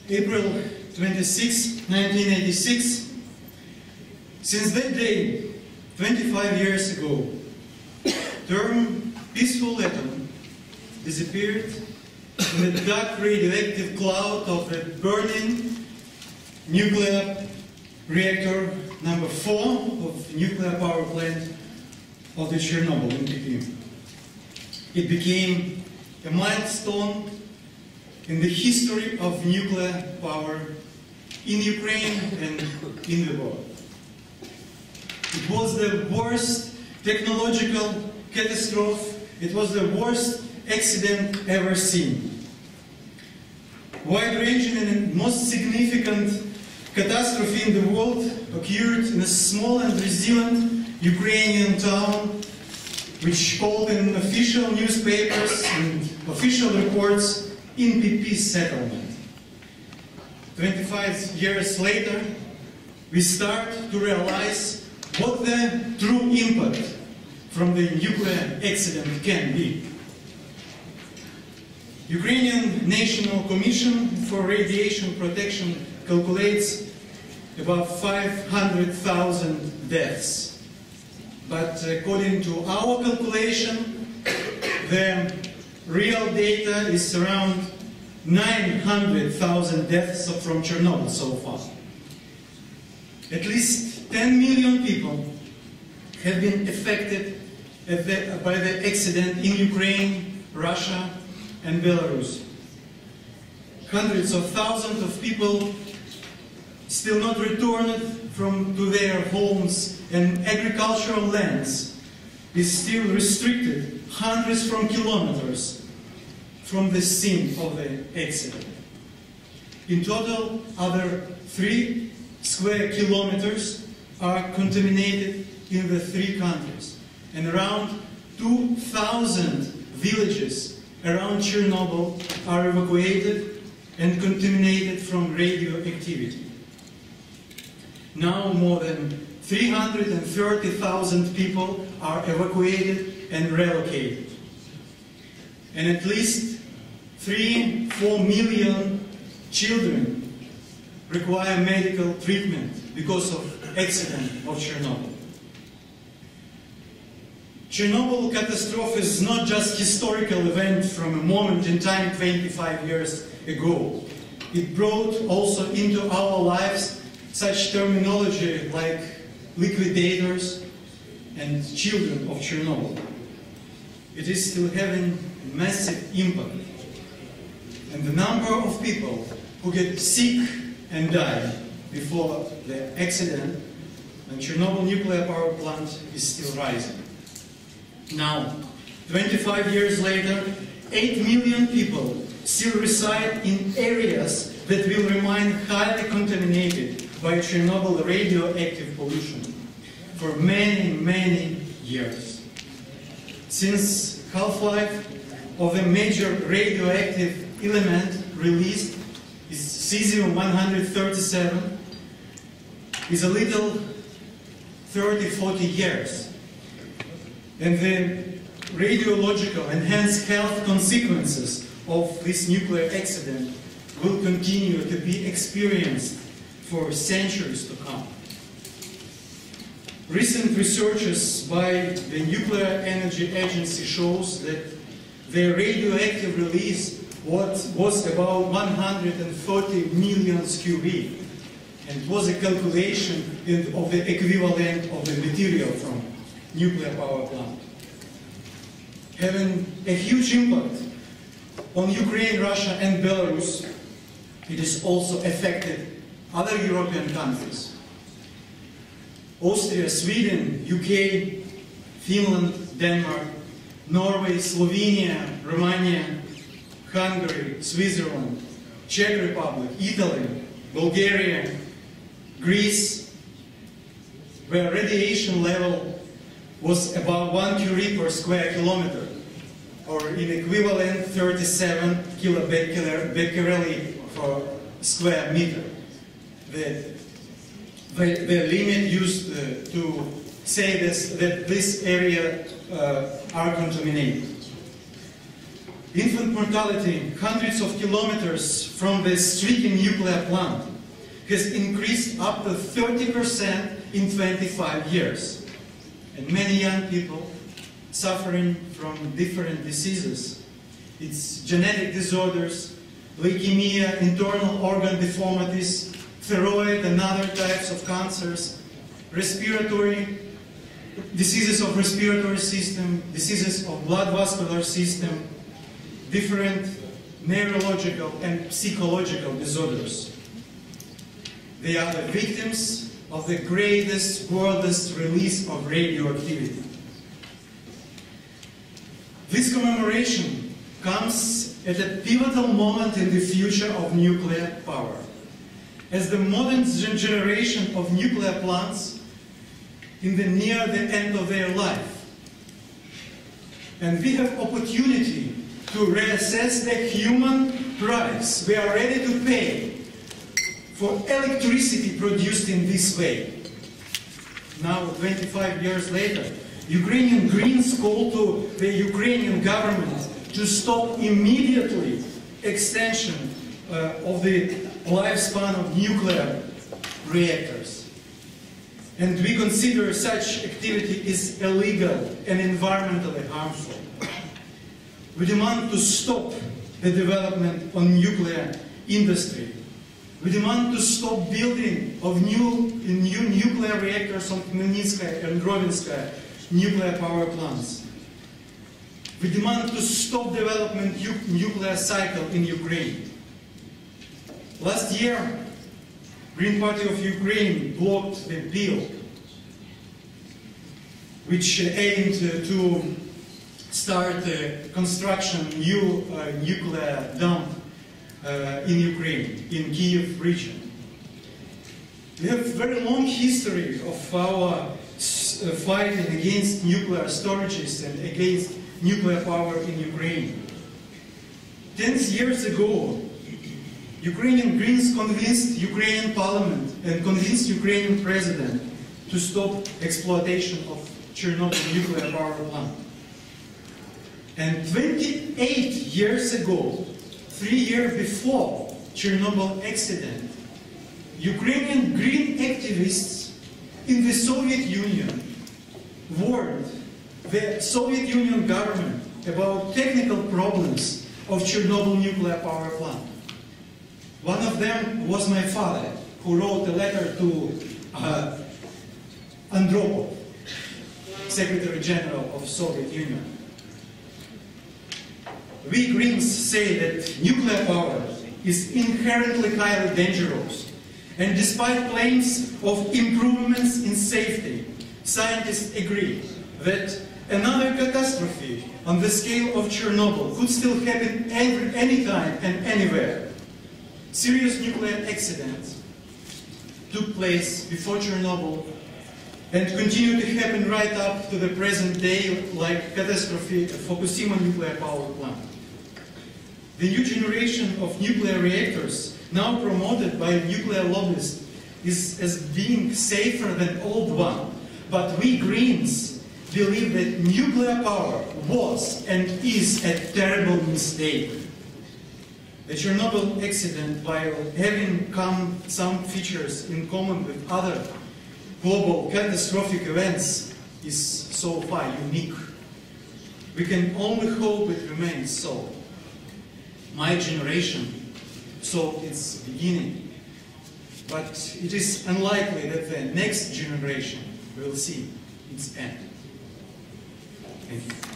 April 26, 1986. Since that day, 25 years ago, the term peaceful atom disappeared in the dark radioactive cloud of a burning nuclear reactor number 4 of nuclear power plant of the Chernobyl in PP. It became a milestone in the history of nuclear power in Ukraine and in the world. It was the worst technological catastrophe, it was the worst accident ever seen. Wide-ranging and most significant catastrophe in the world occurred in a small and resilient Ukrainian town, which called in official newspapers and official reports in PP settlement. 25 years later, we start to realize what the true impact from the nuclear accident can be. Ukrainian National Commission for Radiation Protection calculates about 500,000 deaths. But according to our calculation, the real data is around 900,000 deaths from Chernobyl so far. At least 10 million people have been affected by the accident in Ukraine, Russia, and Belarus. Hundreds of thousands of people still not returned to their homes, and agricultural lands is still restricted hundreds of kilometers from the scene of the accident. In total, other 3 square kilometers are contaminated in the 3 countries, and around 2,000 villages around Chernobyl are evacuated and contaminated from radioactivity. Now more than 330,000 people are evacuated and relocated. And at least 3–4 million children require medical treatment because of accident of Chernobyl. Chernobyl catastrophe is not just historical event from a moment in time 25 years ago. It brought also into our lives such terminology like liquidators and children of Chernobyl. It is still having massive impact. And the number of people who get sick and die before the accident and Chernobyl nuclear power plant is still rising. Now, 25 years later, 8 million people still reside in areas that will remain highly contaminated by Chernobyl radioactive pollution for many, many years. Since half-life of a major radioactive element released is cesium-137 is a little 30–40 years. And the radiological and hence health consequences of this nuclear accident will continue to be experienced for centuries to come. Recent researches by the Nuclear Energy Agency shows that the radioactive release was about 130 million curie, and was a calculation of the equivalent of the material from nuclear power plant. Having a huge impact on Ukraine, Russia, and Belarus, it has also affected other European countries. Austria, Sweden, UK, Finland, Denmark, Norway, Slovenia, Romania, Hungary, Switzerland, Czech Republic, Italy, Bulgaria, Greece, where radiation level was about 1 curie per square kilometer, or in equivalent 37 kilobecquerel per square meter. The limit used to say that this area are contaminated. Infant mortality hundreds of kilometers from the stricken nuclear plant has increased up to 30% in 25 years. And many young people suffering from different diseases. It's genetic disorders, leukemia, internal organ deformities, thyroid and other types of cancers, respiratory diseases of respiratory system, diseases of blood vascular system, different neurological and psychological disorders. They are the victims of the greatest, world's release of radioactivity. This commemoration comes at a pivotal moment in the future of nuclear power, as the modern generation of nuclear plants in the near the end of their life. And we have opportunity to reassess the human price we are ready to pay for electricity produced in this way. Now, 25 years later, Ukrainian Greens call to the Ukrainian government to stop immediately extension of the lifespan of nuclear reactors. And we consider such activity is illegal and environmentally harmful. We demand to stop the development of nuclear industry. We demand to stop building of new nuclear reactors on Khmelnytskaya and Rovinskaya nuclear power plants. We demand to stop development nuclear cycle in Ukraine. Last year, Green Party of Ukraine blocked the bill which aimed to start construction new nuclear dump in Ukraine, in Kiev region. We have a very long history of our fighting against nuclear storages and against nuclear power in Ukraine. 10 years ago, Ukrainian Greens convinced Ukrainian parliament and convinced Ukrainian president to stop exploitation of Chernobyl nuclear power plant. And 28 years ago, 3 years before Chernobyl accident, Ukrainian Green activists in the Soviet Union warned the Soviet Union government about technical problems of Chernobyl nuclear power plant. One of them was my father, who wrote a letter to Andropov, Secretary General of Soviet Union. We Greens say that nuclear power is inherently highly dangerous, and despite claims of improvements in safety, scientists agree that another catastrophe on the scale of Chernobyl could still happen anytime and anywhere. Serious nuclear accidents took place before Chernobyl and continue to happen right up to the present day, like catastrophe at Fukushima nuclear power plant. The new generation of nuclear reactors, now promoted by nuclear lobbyists, is as being safer than old one. But we Greens believe that nuclear power was and is a terrible mistake. The Chernobyl accident, while having some features in common with other global catastrophic events, is so far unique. We can only hope it remains so. My generation saw its beginning, but it is unlikely that the next generation will see its end. Thank you.